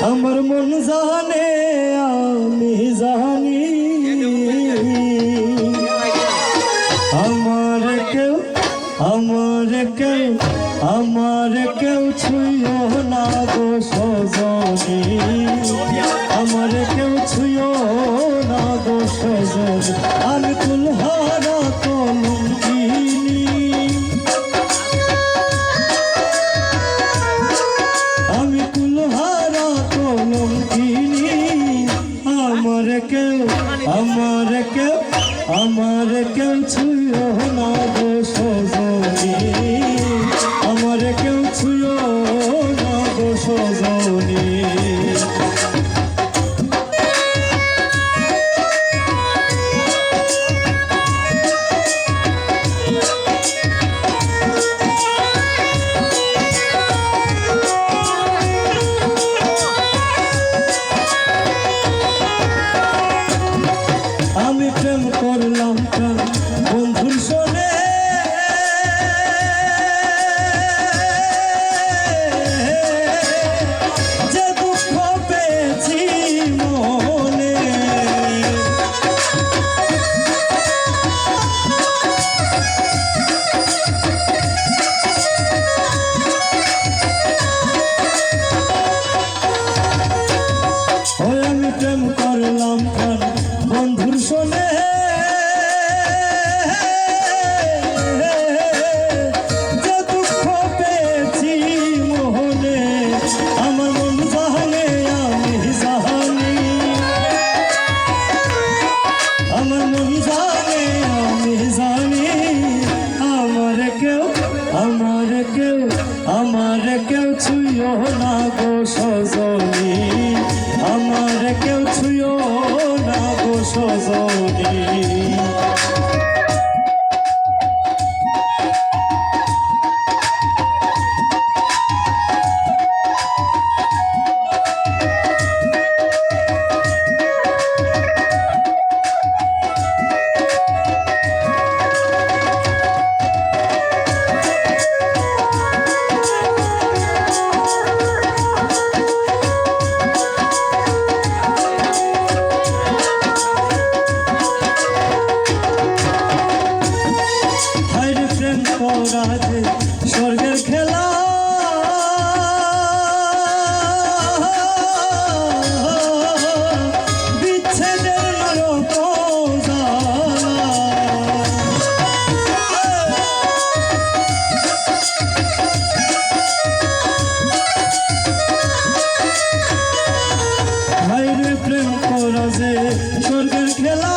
আমার মন জানে আমি জানি আমার কেউ ছুঁয়ো না গো সজনী আমার কেউ ছুঁয়ো না গো সজনী আমি কুলহারা কলঙ্কিনী আমি কুলহারা কলঙ্কিনী আমার কেউ ছুঁয়ো না গো সজনী আমার কেউ ছুঁয়ো না গো সজনী আমি প্রেম করলাম বন্ধুর শোনে যে দুঃখ পেয়েছি মনে আমি প্রেম করলাম বন্ধুর শোনে যে দুঃখ পেয়েছি মোহনে আমার মন জানে আমি জানি আমার মন জানে আমি জানি আমার কেউ ছুঁয়ো না গো সজনী আমার কেউ ছুঁয়ো না গো সজনী রাজে স্বর্গের খেলা বিচ্ছেদের নরক জ্বালা ভাইরে প্রেম করা যে স্বর্গের খেলা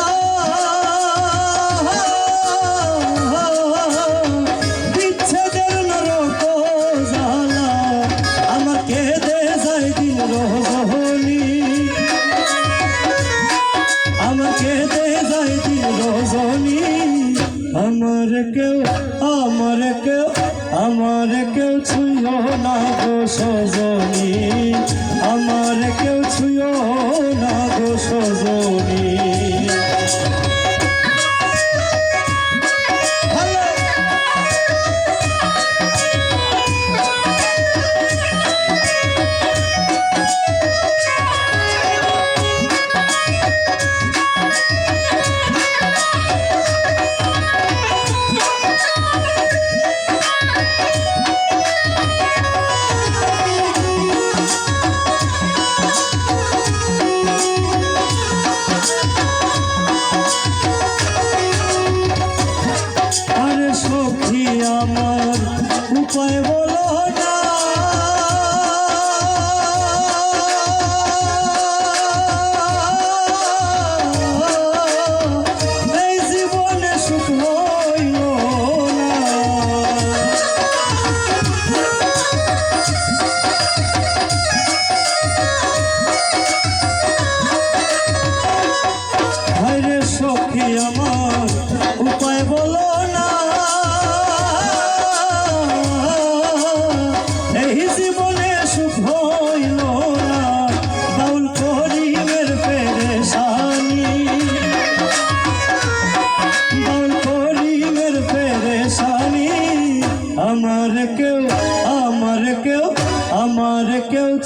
আমার কেউ ছুঁয়ো না গো সজনী আমার কেউ ছুঁয়ো না গো সজনী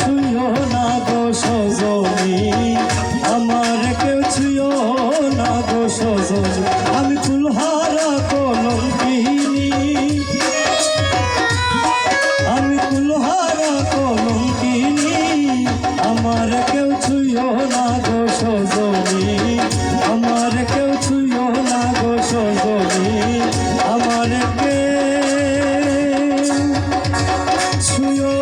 ছুঁয়ো না গো সজনী, আমার কেউ ছুঁয়ো না গো সজনী, আমি কুলহারা কলঙ্কিনী, আমি কুলহারা কলঙ্কিনী, আমার কেউ ছুঁয়ো না গো সজনী, আমার কেউ ছুঁয়ো না গো সজনী, আমার কেউ ছুঁয়ো